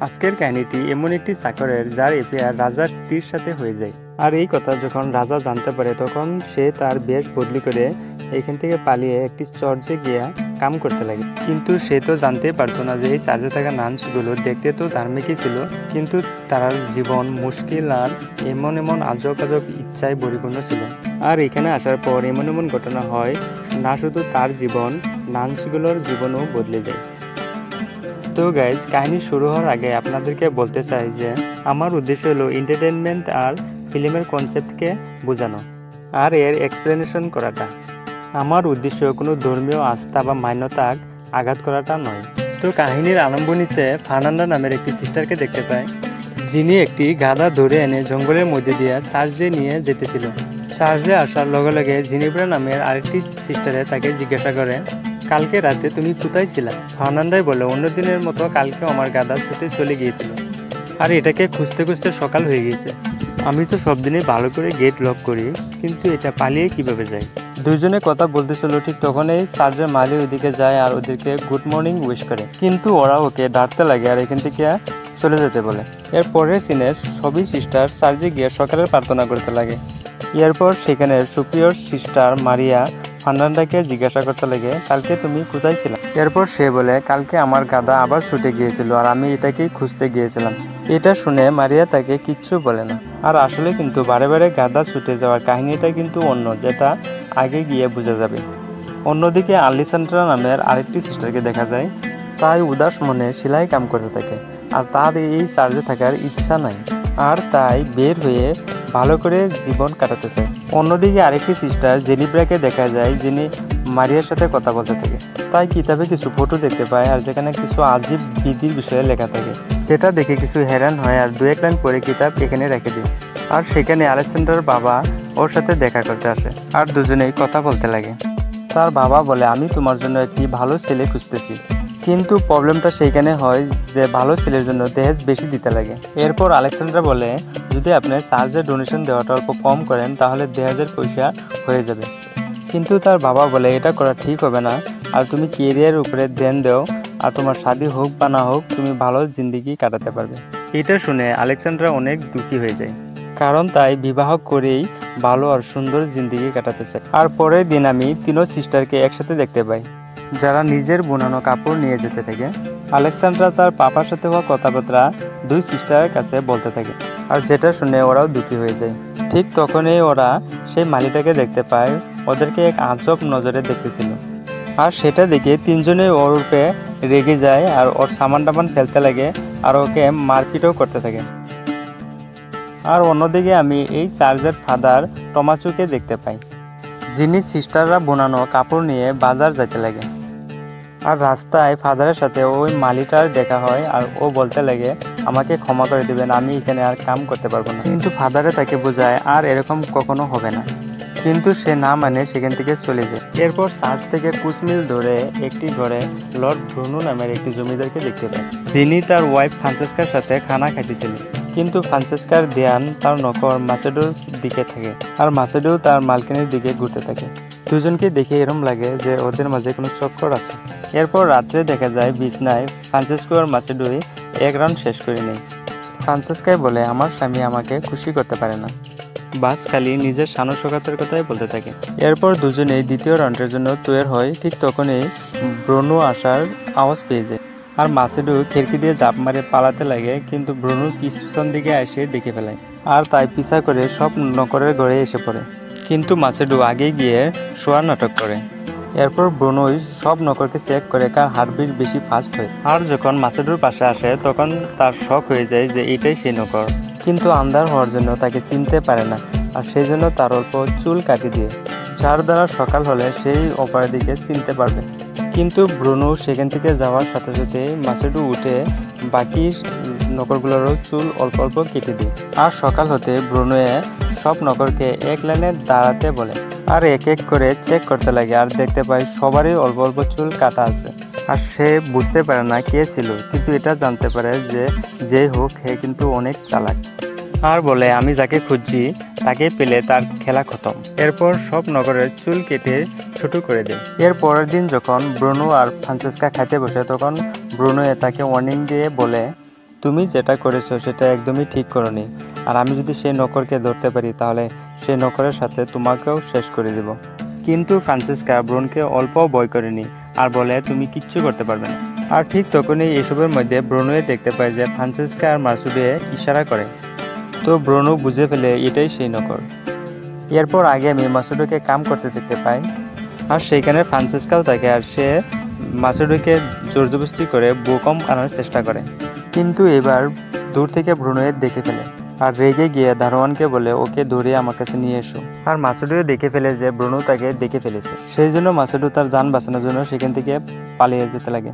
আজকের কাহিনীটি এমন একটি চাকরের যার এফেয়ার রাজার স্ত্রীর সাথে হয়ে যায়। আর এই কথা যখন রাজা জানতে পারে তখন সে তার বেশ বদলি করে এখান থেকে পালিয়ে একটি চর্চে গিয়ে কাম করতে লাগে। কিন্তু সে তো জানতেই পারতো না যে এই চার্জে থাকা নানসগুলো দেখতে তো ধার্মিকই ছিল, কিন্তু তার জীবন মুশকিল আর এমন এমন আজব আজব ইচ্ছায় পরিপূর্ণ ছিল। আর এখানে আসার পর এমন এমন ঘটনা হয়, না শুধু তার জীবন, নানসগুলোর জীবনও বদলে যায়। তো গাইজ, কাহিনী শুরু হওয়ার আগে আপনাদেরকে বলতে চাই যে আমার উদ্দেশ্য হলো এন্টারটেনমেন্ট আর ফিল্মের কনসেপ্টকে বোঝানো আর এর এক্সপ্লেনেশন করাটা। আমার উদ্দেশ্য কোনো ধর্মীয় আস্থা বা মান্যতা আঘাত করাটা নয়। তো কাহিনীর আরম্ভণীতে ফার্নান্ডা নামের একটি সিস্টারকে দেখতে পায়, যিনি একটি গাধা ধরে এনে জঙ্গলের মধ্যে দিয়ে চার্চে নিয়ে যেতেছিল। চার্চে আসার লগে লগে জিনিব্রা নামের আরেকটি সিস্টারে তাকে জিজ্ঞাসা করে, কালকে রাতে তুমি কোথায় ছিলা? ফার্নান্ডাই বলে, অন্য দিনের মতো কালকে আমার গাধা ছুটে চলে গিয়েছিল আর এটাকে খুঁজতে খুঁজতে সকাল হয়ে গিয়েছে। আমি তো সব দিনই ভালো করে গেট লক করি, কিন্তু এটা পালিয়ে কিভাবে যায়? দুজনে কথা বলতেছিল, ঠিক তখনই চার্চের মালি ওইদিকে যায় আর ওদেরকে গুড মর্নিং উইশ করে, কিন্তু ওরা ওকে ডাকতে লাগে আর এখান থেকে চলে যেতে বলে। এর পরের সিনে সবই সিস্টার চার্চে গিয়ে সকালের প্রার্থনা করতে লাগে। এরপর সেখানে সুপ্রিয়র সিস্টার মারিয়া ফার্নান্ডাকে জিজ্ঞাসা করতে লাগে, কালকে তুমি কোথায় ছিলা? এরপর সে বলে, কালকে আমার গাধা আবার ছুটে গিয়েছিল আর আমি এটাকেই খুঁজতে গিয়েছিলাম। এটা শুনে মারিয়া তাকে কিচ্ছু বলে না। আর আসলে কিন্তু বারে বারে গাধা ছুটে যাওয়ার কাহিনীটা কিন্তু অন্য, যেটা আগে গিয়ে বোঝা যাবে। অন্যদিকে আলিসান্ড্রা নামের আরেকটি সিস্টারকে দেখা যায়, তাই উদাস মনে সেলাই কাম করতে থাকে আর তার এই চার্জে থাকার ইচ্ছা নাই, আর তাই বের হয়ে ভালো করে জীবন কাটাতেছে। অন্যদিকে আরেকটি সিস্টার জেনিব্রাকে দেখা যায়, যিনি মারিয়ার সাথে কথা বলতে থাকে। তাই কিতাবে কিছু ফটো দেখতে পায় আর যেখানে কিছু আজীব বিধির বিষয়ে লেখা থাকে, সেটা দেখে কিছু হেরান হয় আর দু এক লাইন পরে কিতাব এখানে রেখে দিই। আর সেখানে আলেকজান্ডার বাবা ওর সাথে দেখা করতে আসে আর দুজনেই কথা বলতে লাগে। তার বাবা বলে, আমি তোমার জন্য একটি ভালো ছেলে খুঁজতেছি, কিন্তু প্রবলেমটা সেইখানে হয় যে ভালো ছেলের জন্য দহেজ বেশি দিতে লাগে। এরপর আলেকজান্ডার বলে, যদি আপনি চার্জের ডোনেশন দেওয়াটা অল্প কম করেন তাহলে দহেজের পয়সা হয়ে যাবে। কিন্তু তার বাবা বলে, এটা করা ঠিক হবে না, আর তুমি ক্যারিয়ার উপরে ধ্যান দাও, আর তোমার শাদী হোক বা না হোক তুমি ভালো জিন্দিগি কাটাতে পারবে। এটা শুনে আলেকজান্ডার অনেক দুঃখী হয়ে যায়, কারণ তাই বিবাহ করেই ভালো আর সুন্দর জিন্দিগি কাটাতে চায়। আর পরের দিন আমি তিনও সিস্টারকে একসাথে দেখতে পাই, যারা নিজের বোনানো কাপড় নিয়ে যেতে থাকে। আলেকজান্ড্রা তার পাপার সাথে হওয়া কথাবার্তা দুই সিস্টারের কাছে বলতে থাকে, আর যেটা শুনে ওরাও দুঃখী হয়ে যায়। ঠিক তখনই ওরা সেই মালিটাকে দেখতে পায়, ওদেরকে এক আজব নজরে দেখতেছিল। আর সেটা দেখে তিনজনেই ওর উপরে রেগে যায় আর ওর সামান টামান ফেলতে লাগে আর ওকে মারপিটও করতে থাকে। আর অন্যদিকে আমি এই চার্চের ফাদার টমাচুকে দেখতে পাই, যিনি সিস্টাররা বোনানো কাপড় নিয়ে বাজার যেতে লাগে। আর রাস্তায় ফাদারের সাথে ওই মালিটার দেখা হয় আর ও বলতে লাগে, আমাকে ক্ষমা করে দেবেন, আমি এখানে আর কাম করতে পারবো না। কিন্তু ফাদারে তাকে বোঝায় আর এরকম কখনো হবে না, কিন্তু সে না মানে সেখান থেকে চলে যায়। এরপর চার্চ থেকে কুচমিল ধরে একটি ঘরে লর্ড ব্রুনো নামের একটি জমিদারকে দেখতে পায়, যিনি তার ওয়াইফ ফ্রান্সেস্কার সাথে খানা খাইতেছিল। কিন্তু ফ্রান্সেস্কার ধ্যান তার নকর মাসেডোর দিকে থাকে আর মাসেডো তার মালকিনের দিকে ঘুরতে থাকে। দুজনকে দেখে এরম লাগে যে ওদের মাঝে কোনো চক্কর আছে। এরপর রাত্রে দেখা যায় বিছনায় ফ্রান্সেস্কো আর মাসেডোই এক রাউন্ড শেষ করে নেয়। ফ্রান্সেস্কাই বলে, আমার স্বামী আমাকে খুশি করতে পারে না, বাস খালি নিজের সানসকাতের কথাই বলতে থাকে। এরপর দুজনেই দ্বিতীয় রাউন্ডের জন্য তৈরি হয়। ঠিক তখনই ব্রুনো আসার আওয়াজ পেয়ে যায় আর মাসেডো খিড়কি দিয়ে জাপ মারে পালাতে লাগে, কিন্তু ব্রুনো পিছন দিকে এসে দেখে ফেলায় আর তাই পিছা করে সব নকরের ঘরে এসে পড়ে। কিন্তু মাসেডো আগে গিয়ে শোয়ার নাটক করে। এরপর ব্রুনোই সব নকরকে চেক করে কার হার্টবিট বেশি ফাস্ট হয়। আর যখন মাসেডোর পাশে আসে তখন তার শক হয়ে যায় যে এটাই সেই নকর, কিন্তু আন্ধার হওয়ার জন্য তাকে চিনতে পারে না আর সেই জন্য তার অল্প চুল কাটিয়ে দিয়ে, যার দ্বারা সকাল হলে সেই অপরের দিকে চিনতে পারবে। কিন্তু ব্রুনো সেখান থেকে যাওয়ার সাথে সাথে মাসেডো উঠে বাকি নকরগুলোরও চুল অল্প অল্প কেটে দেয়। আর সকাল হতে ব্রুনো সব নকরকে এক লাইনে দাঁড়াতে বলে আর এক এক করে চেক করতে লাগে আর দেখতে পায় সবারই অল্প অল্প চুল কাটা আছে। আর সে বুঝতে পারে না কে ছিল, কিন্তু এটা জানতে পারে যে যে হোক হে কিন্তু অনেক চালাক। আর বলে, আমি যাকে খুঁজছি তাকে পেলে তার খেলা খতম। এরপর সব নগরের চুল কেটে ছোট করে দেয়। এর পরের দিন যখন ব্রুনো আর ফ্রান্সেস্কা খাইতে বসে তখন ব্রুনো তাকে ওয়ার্নিং দিয়ে বলে, তুমি যেটা করেছো সেটা একদমই ঠিক করনি, আর আমি যদি সেই নকরকে ধরতে পারি তাহলে সেই নকরের সাথে তোমাকেও শেষ করে দেব। কিন্তু ফ্রান্সিসকা ব্রুনোকে অল্পও ভয় করেনি আর বলে তুমি কিচ্ছু করতে পারবে না। আর ঠিক তখনই এসবের মধ্যে ব্রুনোয়ে দেখতে পায় যে ফ্রান্সিসকা আর মাসুদে ইশারা করে। তো ব্রুনো বুঝে ফেলে এটাই সেই নকর। এরপর আগে আমি মাসুদকে কাম করতে দেখতে পাই, আর সেইখানে ফ্রান্সিসকাও থাকে, আর সে মাসুদকে জোরজবস্তি করে ভূকম্প আনার চেষ্টা করে। কিন্তু এবার দূর থেকে ব্রুনোয়ে দেখে ফেলে আর রেগে গিয়ে দারোয়ানকে বলে ওকে ধরে আমার কাছে নিয়ে এসো। আর মাসুদও দেখে ফেলে যে ব্রুনো তাকে দেখে ফেলেছে, সেই জন্য মাসুদও তার যান বাঁচানোর জন্য সেখান থেকে পালিয়ে যেতে লাগে।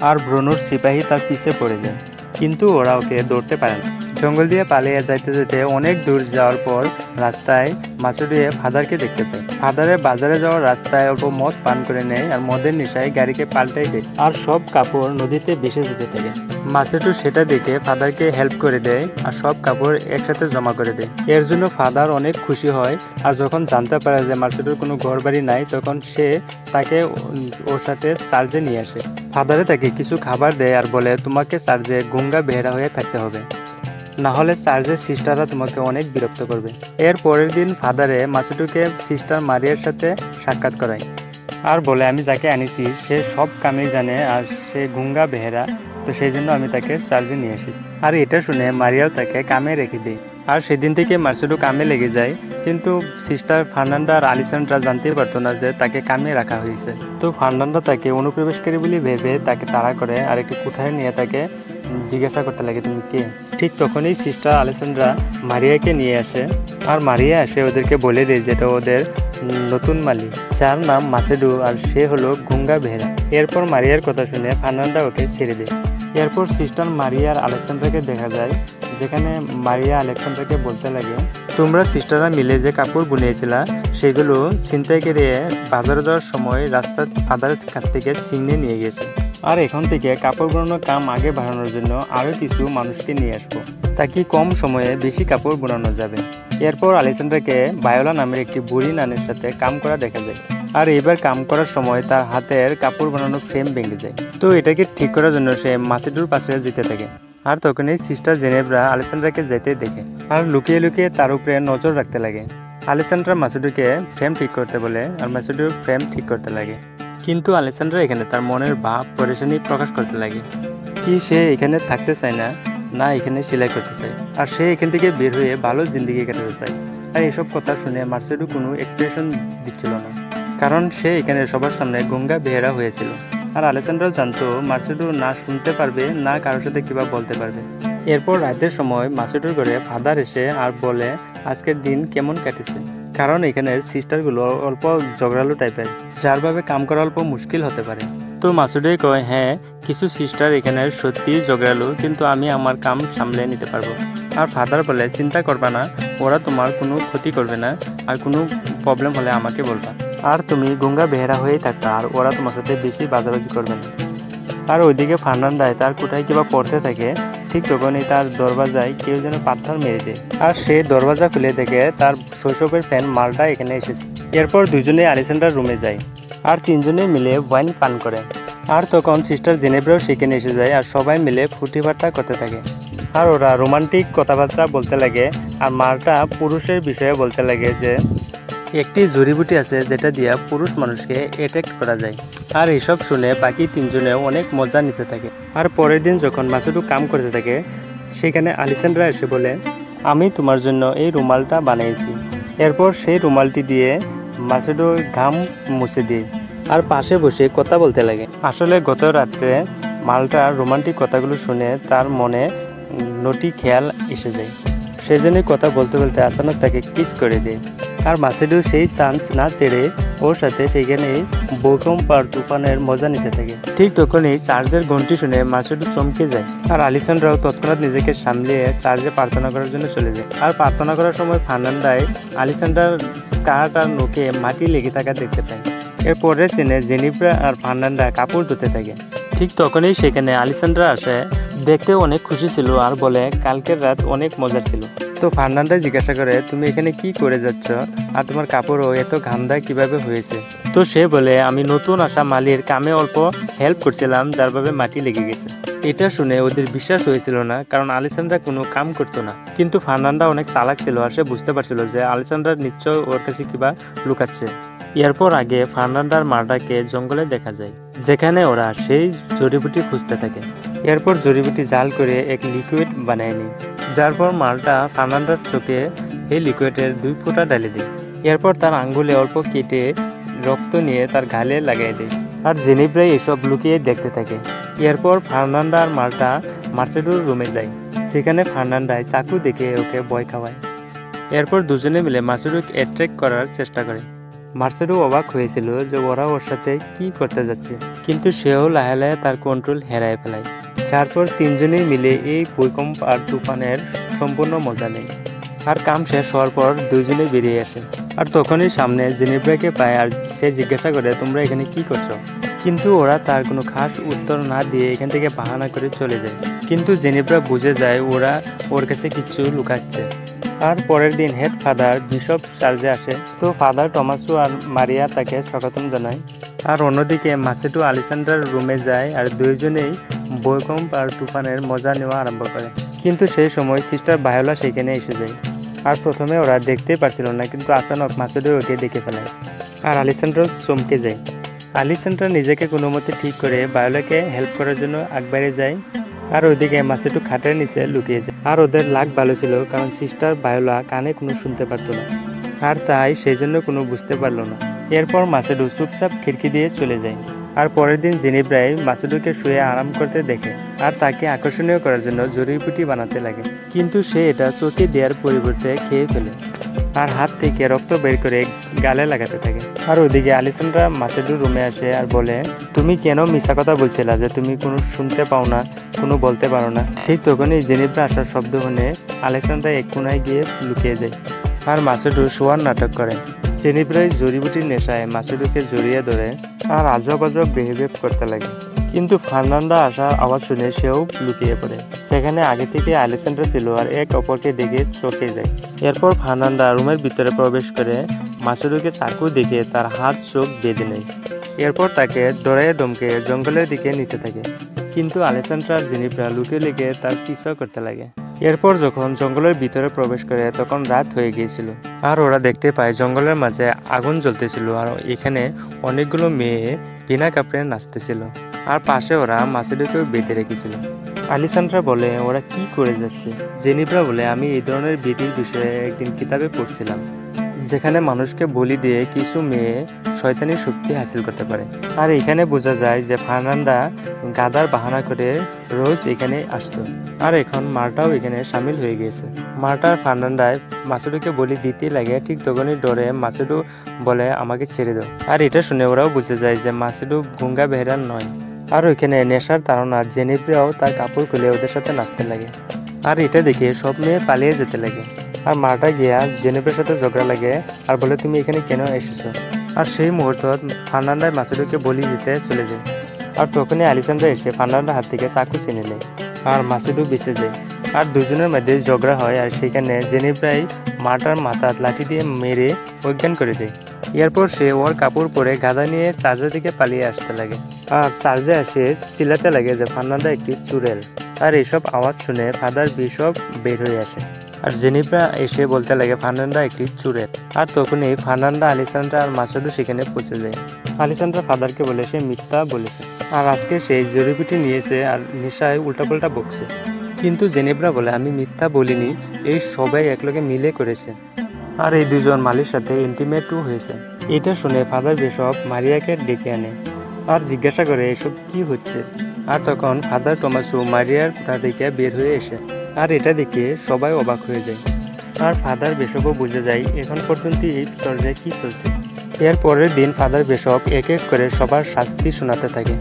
আর ব্রুনোর সিপাহী তার পিছে পড়ে যায়, কিন্তু ওরা ওকে ধরতে পারে না। জঙ্গল দিয়ে পালিয়ে যাইতে যেতে অনেক দূর যাওয়ার পর রাস্তায় মাসুদে ফাদারকে দেখতে পায়। ফাদারের বাজারে যাওয়ার রাস্তায় অল্প মদ পান করে নেয় আর মদের নেশায় গাড়িকে পাল্টাই দেয় আর সব কাপড় নদীতে ভেসে যেতে থাকে। মাসুদও সেটা দেখে ফাদারকে হেল্প করে দেয় আর সব কাপড় একসাথে জমা করে দেয়। এর জন্য ফাদার অনেক খুশি হয়, আর যখন জানতে পারে যে মাসুদের কোনো ঘর বাড়ি নাই তখন সে তাকে ওর সাথে চার্জে নিয়ে আসে। ফাদারে তাকে কিছু খাবার দেয় আর বলে তোমাকে চার্জে গুঙ্গা বেহেরা হয়ে থাকতে হবে, না হলে চার্জের সিস্টাররা তোমাকে অনেক বিরক্ত করবে। এর পরের দিন ফাদারে মাসুদকে সিস্টার মারিয়ার সাথে সাক্ষাৎ করায় আর বলে আমি যাকে আনিছি সে সব কামই জানে আর সে গুঙ্গা বেহেরা, তো সেই জন্য আমি তাকে চার্জে নিয়ে আসি। আর এটা শুনে মারিয়াও তাকে কামে রেখে দেয়। আর সেদিন থেকে মাসুদও কামে লেগে যায়, কিন্তু সিস্টার ফার্নান্ডা আর আলিসান্ড্রা জানতেই পারতো না যে তাকে কামে রাখা হয়েছে। তো ফার্নান্ডা তাকে অনুপ্রবেশকারী বলে ভেবে তাকে তাড়া করে আর একটু কোঠায় নিয়ে তাকে জিজ্ঞাসা করতে লাগে তুমি কে। ঠিক তখনই সিস্টার আলেসান্ড্রা মারিয়াকে নিয়ে আসে, আর মারিয়া এসে ওদেরকে বলে দেয় যেটা ওদের নতুন মালিক, যার নাম মাসেডু, আর সে হলো গুঙ্গা বেহেরা। এরপর মারিয়ার কথা শুনে ফার্নান্ডা ওকে ছেড়ে দেয়। এরপর সিস্টার মারিয়া আর আলেকসান্ড্রাকে দেখা যায়, যেখানে মারিয়া আলেকসান্ড্রাকে বলতে লাগে তোমরা সিস্টাররা মিলে যে কাপড় বুনিয়েছিলা সেগুলো ছিনতাই করে বাজারে যাওয়ার সময় রাস্তার ফাদারের কাছ থেকে ছিনিয়ে নিয়ে গেছে, আর এখন থেকে কাপড় বোনানোর কাম আগে বাড়ানোর জন্য আরও কিছু মানুষকে নিয়ে আসবো, তাকে কম সময়ে বেশি কাপড় বোনানো যাবে। এরপর আলেকসান্ড্রাকে বায়োলা নামের একটি বুড়ি নানের সাথে কাম করা দেখা যায়, আর এবার কাম করার সময় তার হাতের কাপড় বানানোর ফ্রেম ভেঙে যায়। তো এটাকে ঠিক করার জন্য সে মাসেডুর পাশে যেতে থাকে, আর তখনই সিস্টার জেনেভরা আলেকসান্ড্রাকে যেতে দেখে আর লুকিয়ে লুকিয়ে তার উপরে নজর রাখতে লাগে। আলেকসান্ড্রা মাসেডুকে ফ্রেম ঠিক করতে বলে আর মাসেডুর ফ্রেম ঠিক করতে লাগে, কিন্তু আলেকসান্ড্রা এখানে তার মনের ভাব পরেশানি প্রকাশ করতে লাগে কি সে এখানে থাকতে চায় না, না এখানে সেলাই করতে চায়, আর সে এখান থেকে বের হয়ে ভালো জিন্দিগি কাটাতে চায়। আর এসব কথা শুনে মার্সেডু কোনো এক্সপ্রেশন দিচ্ছিল না, কারণ সে এখানে সবার সামনে গুঙ্গা বেহেরা হয়েছিল। আর আলেকসান্ড্রাও জানতো মার্সেডু না শুনতে পারবে না কারোর সাথে কিবা বলতে পারবে। এরপর রাতের সময় মার্সেডুর ঘরে ফাদার এসে আর বলে আজকের দিন কেমন কাটেছে, কারণ এখানের সিস্টারগুলো অল্প ঝগড়ালু টাইপের, যার ভাবে কাম করা অল্প মুশকিল হতে পারে। তো মাসুদই কয় হ্যাঁ কিছু সিস্টার এখানে সত্যি ঝগড়ালু, কিন্তু আমি আমার কাম সামলে নিতে পারবো। আর ফাদার বলে চিন্তা করবা না, ওরা তোমার কোনো ক্ষতি করবে না, আর কোনো প্রবলেম হলে আমাকে বলবা, আর তুমি গুঙ্গা বেহেরা হয়েই থাকবা, আর ওরা তোমার সাথে বেশি বাজাবাজি করবে না। আর ওইদিকে ফার্নান্ডায় তার কোথায় কিবা পড়তে থাকে, ঠিক তখনই তার দরওয়াজায় কেউ যেন পাথর মেরে দেয়, আর সে দরওয়াজা খুলে দেখে তার শৈশবের ফ্রেন্ড মালটা এখানে এসেছে। এরপর দুজনে আলেকসান্ডার রুমে যায় আর তিনজনে মিলে ওয়াইন পান করে। আর তখন সিস্টার জেনেভরাও সেখানে এসে যায়, আর সবাই মিলে ফুটি ফাটা করতে থাকে, আর ওরা রোমান্টিক কথাবার্তা বলতে লাগে। আর মালটা পুরুষের বিষয়ে বলতে লাগে যে একটি জড়িবুটি আছে যেটা দিয়া পুরুষ মানুষকে অ্যাটাক করা যায়। আর এইসব শুনে বাকি তিনজনে অনেক মজা নিতে থাকে। আর পরের দিন যখন মাসুদু কাম করতে থাকে, সেখানে আলেকসান্ড্রা এসে বলে আমি তোমার জন্য এই রুমালটা বানিয়েছি। এরপর সেই রুমালটি দিয়ে মাসুদু ঘাম মুছে দিয়ে আর পাশে বসে কথা বলতে লাগে। আসলে গত রাত্রে মালটা রোমান্টিক কথাগুলো শুনে তার মনে নটি খেয়াল এসে যায়, সেজন্যই কথা বলতে বলতে আচানক তাকে কিস করে দেয়। আর মাসুদু সেই চান্স না ছেড়ে ওর সাথে সেখানেই ভূকম্প আর তুফানের মজা নিতে থাকে। ঠিক তখনই চার্জের ঘন্টি শুনে মাসুদু চমকে যায়, আর আলেকসান্ড্রাও তৎক্ষণাৎ নিজেকে সামলিয়ে চার্জে প্রার্থনা করার জন্য চলে যায়। আর প্রার্থনা করার সময় ফার্নান্ডায় আলেকসান্ড্রার স্কার্ট আর নোকে মাটি লেগে থাকা দেখতে পায়। এর পরের সিনে জেনিভরা আর ফার্নান্ডা কাপড় ধুতে থাকে। ঠিক তখনই সেখানে আলেকসান্ড্রা আসে, দেখতে অনেক খুশি ছিল আর বলে কালকের রাত অনেক মজার ছিল। তো ফার্নান্ডা জিজ্ঞাসা করে তুমি এখানে কি করে যাচ্ছ, আর তোমার কাপড়ও এত ঘামদা কিভাবে হয়েছে। তো সে বলে আমি নতুন আসা মালির কামে অল্প হেল্প করছিলাম, যার ভাবে মাটি লেগে গেছে। এটা শুনে ওদের বিশ্বাস হয়েছিল না, কারণ আলেসান্দ্রা কোনো কাম করতো না। কিন্তু ফার্নান্ডা অনেক চালাক ছিল আর সে বুঝতে পারছিল যে আলেসান্দ্রা নিশ্চয় ওর কাছে কিবা লুকাচ্ছে। এরপর আগে ফার্নান্ডার মাটাকে জঙ্গলে দেখা যায়, যেখানে ওরা সেই জড়িবুটি খুঁজতে থাকে। এরপর জড়িবুটি জাল করে এক লিকুইড বানায় নেয়, যার পর মালটা ফার্নান্ডার চোখে এই লিকুইডের 2 ফোঁটা ঢেলে দেয়। এরপর তার আঙ্গুলে অল্প কেটে রক্ত নিয়ে তার গালে লাগাই দেয়, আর জেনিব্রাই এসব লুকিয়ে দেখতে থাকে। এরপর ফার্নান্ডা আর মাল্টা মার্সেডোর রুমে যায়, সেখানে ফার্নান্ডায় চাকু দেখে ওকে ভয় খাওয়ায়। এরপর দুজনে মিলে মার্সেডোকে অ্যাট্রাক্ট করার চেষ্টা করে। মার্সেডো অবাক হয়েছিল যে ওরা ওর সাথে কি করতে যাচ্ছে, কিন্তু সেও লাহে লাহে তার কন্ট্রোল হারিয়ে ফেলায়। তারপর তিনজনেই মিলে এই ভূমিকম্প আর তুফানের সম্পূর্ণ মজা নেয়। আর কাম শেষ হওয়ার পর দুজনেই বেরিয়ে আসে, আর তখনই সামনে জেনিব্রাকে পায় আর সে জিজ্ঞাসা করে তোমরা এখানে কি করছো। কিন্তু ওরা তার কোনো খাস উত্তর না দিয়ে এখান থেকে বাহানা করে চলে যায়। কিন্তু জেনিব্রা বুঝে যায় ওরা ওর কাছে কিছু লুকাচ্ছে। আর পরের দিন হেড ফাদার বিশপ চার্জে আসে, তো ফাদার টমাসো আর মারিয়া তাকে স্বাগতম জানায়। আর অন্যদিকে মার্সেডো আলেসান্দ্রার রুমে যায় আর দুইজনেই ভূমিকম্প আর তুফানের মজা নেওয়া আরম্ভ করে। কিন্তু সেই সময় সিস্টার ভায়োলা সেখানে এসে যায়। আর প্রথমে ওরা দেখতেই পারছিল না, কিন্তু আচানক মার্সেডো ওকে দেখে ফেলায় আর আলেসান্দ্রা চমকে যায়। আলেসান্দ্রা নিজেকে কোনো মতে ঠিক করে ভায়োলাকে হেল্প করার জন্য আগবাড়ে যায়, আর ওইদিকে মার্সেডো খাটের নিচে লুকিয়ে যায়। আর ওদের লাক ভালো ছিল, কারণ সিস্টার ভায়োলা কানে কোনো শুনতে পারতো না, আর তাই সেই জন্য কোনো বুঝতে পারলো না। এরপর মার্সেডো চুপচাপ খিড়কি দিয়ে চলে যায়। আর পরের দিন জেনিব্রাই মার্সেডোকে শুয়ে আরাম করতে দেখে আর তাকে আকর্ষণীয় করার জন্য জড়িবুটি বানাতে লাগে, কিন্তু সে এটা চোখে দেওয়ার পরিবর্তে খেয়ে ফেলে আর হাত থেকে রক্ত বের করে গালে লাগাতে থাকে। আর ওদিকে আলেসান্দ্রা মার্সেডোর রুমে আসে আর বলে তুমি কেন মিশা কথা বলছিলা যে তুমি কোনো শুনতে পাও না, কোনো বলতে পারো না। ঠিক তখনই জেনিব্রা আসার শব্দ শুনে আলেসান্দ্রা এক কোনায় গিয়ে লুকিয়ে যায় আর মার্সেডো শোয়ার নাটক করে। জেনিব্রাই জড়িবুটির নেশায় মার্সেডোকে জড়িয়ে ধরে আর আজব আজব বিহেভ করতে লাগে। কিন্তু ফার্নান্ডা আসার আওয়াজ শুনে সেও লুকিয়ে পড়ে, সেখানে আগে থেকে আলেসান্দ্রা ছিল আর এক অপরকে দেখে চমকে যায়। এরপর ফার্নান্ডা রুমের ভিতরে প্রবেশ করে মার্সেডোকে চাকু দেখে তার হাত চোখ বেঁধে নেয়। এরপর তাকে ডরায়ে দমকে জঙ্গলের দিকে নিতে থাকে, কিন্তু আলেসান্দ্রা আর জেনিব্রা লুকিয়ে লেগে তার পিছু করতে লাগে। এরপর যখন জঙ্গলের ভিতরে প্রবেশ করে তখন রাত হয়ে গিয়েছিল, আর ওরা দেখতে পায় জঙ্গলের মাঝে আগুন জ্বলতেছিল আর এখানে অনেকগুলো মেয়ে বিনা কাপড়ে নাচতেছিল, আর পাশে ওরা মার্সেডোকেও বেঁধে রেখেছিল। আলেসান্দ্রা বলে ওরা কি করে যাচ্ছে। জেনিব্রা বলে আমি এই ধরনের বিধির বিষয়ে একদিন কিতাবে পড়ছিলাম, যেখানে মানুষকে বলি দিয়ে কিছু মেয়ে শয়তানি শক্তি হাসিল করতে পারে। আর এখানে বোঝা যায় যে ফার্নান্ডা গাদার বাহানা করে রোজ এখানে আসতো, আর এখন মার্টাও এখানে সামিল হয়ে গিয়েছে। মার্টা আর ফার্নান্ডায় মার্সেডোকে বলি দিতে লাগে, ঠিক তখনই ডরে মার্সেডো বলে আমাকে ছেড়ে দাও। আর এটা শুনে ওরাও বুঝে যায় যে মার্সেডো গুঙ্গা বেহেরান নয়। আর ওইখানে নেশার তাড়না জেনিব্রাও তার কাপড় খুলে ওদের সাথে নাচতে লাগে, আর এটা দেখে সব মেয়ে পালিয়ে যেতে লাগে। আর মার্টা গিয়া জেনিব্রার সাথে ঝগড়া লাগে আর বলে তুমি এখানে কেন এসেছো। আর সেই মুহূর্তত ফার্নান্ডা মার্সেডোকে বলি দিতে চলে যায়, আর তখনই আলেসান্দ্রা এসে ফার্নান্ডার হাত থেকে চাকু ছিনে নেয় আর মার্সেডো বেঁচে যায়। আর দুজনের মধ্যে ঝগড়া হয়, আর সেখানে জেনিব্রাই মার্টার মাথা লাঠি দিয়ে মেরে অজ্ঞান করে দেয়। এরপর সে ওর কাপড় পরে গাদা নিয়ে চার্জের দিকে পালিয়ে আসতে লাগে, আর চার্জে এসে চিল্লাতে লাগে যে ফার্নান্ডা একটি চুড়েল। আর এসব আওয়াজ শুনে ফাদার বিশপ বের হয়ে আসে, আর জেনিব্রা এসে বলতে লাগে ফার্নান্ডা একটি চুড়েল। আর তখনই ফার্নান্ডা আলেসান্দ্রা আর মার্সেডো সেখানে পৌঁছে যায়। আলেসান্দ্রা ফাদারকে বলে সে মিথ্যা বলেছে, আর আজকে সেই জড়িবুটি নিয়েছে আর নেশায় উল্টাপাল্টা বকছে। কিন্তু জেনিব্রা বলে আমি মিথ্যা বলিনি, এই সবাই একলগে মিলে করেছে, আর এই দুজন মালির সাথে ইন্টিমেটও হয়েছে। এটা শুনে ফাদার বিশপ মারিয়াকে ডেকে আনে আর জিজ্ঞাসা করে এসব কি হচ্ছে। আর তখন ফাদার টমাসো মারিয়ার কোঠা থেকে বের হয়ে এসে, আর এটা দেখে সবাই অবাক হয়ে যায়। আর ফাদার বিশপও বুঝে যায় এখন পর্যন্ত এই চর্যায় কি চলছে। এর পরের দিন ফাদার বিশপ এক এক করে সবার শাস্তি শোনাতে থাকে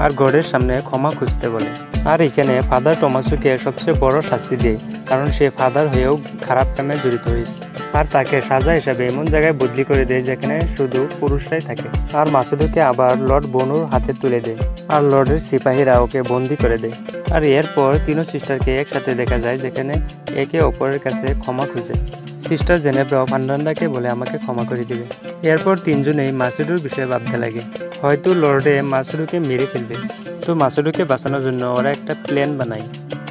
আর গডের সামনে ক্ষমা খুঁজতে বলে। আর এখানে ফাদার টমাসোকে সবচেয়ে বড় শাস্তি দেয়, কারণ সে ফাদার হয়েও খারাপ কামে জড়িত হয়েছে। আর তাকে সাজা হিসাবে এমন জায়গায় বদলি করে দেয় যেখানে শুধু পুরুষরাই থাকে। আর মার্সেডোকে আবার লর্ড বনুর হাতে তুলে দেয়, আর লর্ডের সিপাহীরা ওকে বন্দি করে দেয়। আর এরপর তিনও সিস্টারকে একসাথে দেখা যায়, যেখানে একে অপরের কাছে ক্ষমা খুঁজে। সিস্টার জেনেব্রা ফার্নান্ডাকে বলে আমাকে ক্ষমা করে দিবে। এরপর তিনজনেই মার্সেডোর বিষয়ে ভাবতে লাগে, হয়তো লর্ডে মার্সেডোকে মেরে ফেলবে। তো মাসুদুকে বাঁচানোর জন্য ওরা একটা প্ল্যান বানায়।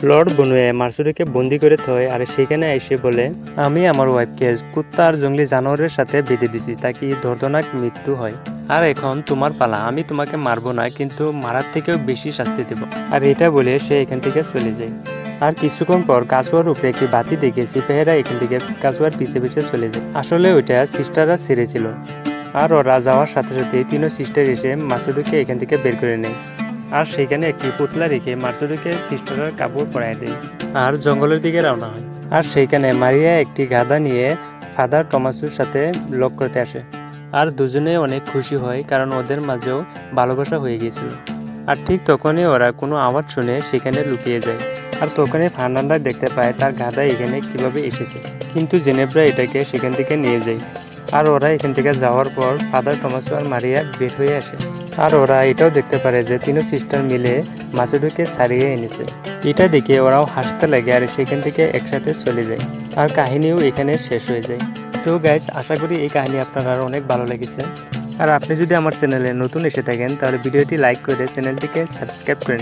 লর্ড বনুয়ে মাসুদুকে বন্দি করে থয় আর সেখানে এসে বলে, আমি আমার ওয়াইফকে কুত্তা আর জঙ্গলি জানোয়ারের সাথে বেঁধে দিছি তাকে দর্দনাক মৃত্যু হয়। আর এখন তোমার পালা, আমি তোমাকে মারবো না, কিন্তু মারার থেকেও বেশি শাস্তি দেব। আর এটা বলে সে এখান থেকে চলে যায়। আর কিছুক্ষণ পর কাছুয়ার উপরে একটি বাতি দেখেছি, পেহেরা এখান থেকে কাছুয়ার পিছে পিছে চলে যায়। আসলে ওইটা সিস্টাররা ছেড়েছিল। আর ওরা যাওয়ার সাথে সাথে তিনও সিস্টার এসে মাসুদুকে এখান থেকে বের করে নেয়। আর সেখানে একটি পুতলা রেখে মাসুদুকে সিস্টারের কাপড় পরায় দেয় আর জঙ্গলের দিকে রওনা হয়। আর সেইখানে মারিয়া একটি গাধা নিয়ে ফাদার টমাসের সাথে লক করতে আসে। আর দুজনে অনেক খুশি হয়, কারণ ওদের মাঝেও ভালোবাসা হয়ে গিয়েছিল। আর ঠিক তখনই ওরা কোনো আওয়াজ শুনে সেখানে লুকিয়ে যায়। আর তখনই ফার্নান্ডা দেখতে পায় তার গাধা এখানে কিভাবে এসেছে, কিন্তু জেনেভরা এটাকে সেখান থেকে নিয়ে যায়। আর ওরা এখান থেকে যাওয়ার পর ফাদার টমাস আর মারিয়া বের হয়ে আসে। আর ওরা এটাও দেখতে পারে যে তিনও সিস্টার মিলে মাসুদুকে ছাড়িয়ে এনেছে। এটা দেখে ওরাও হাসতে লাগে আর সেখান থেকে একসাথে চলে যায়। আর কাহিনীও এখানে শেষ হয়ে যায়। তো গাইস, আশা করি এই কাহিনী আপনার অনেক ভালো লেগেছে। আর আপনি যদি আমার চ্যানেলে নতুন এসে থাকেন তাহলে ভিডিওটি লাইক করে চ্যানেলটিকে সাবস্ক্রাইব করে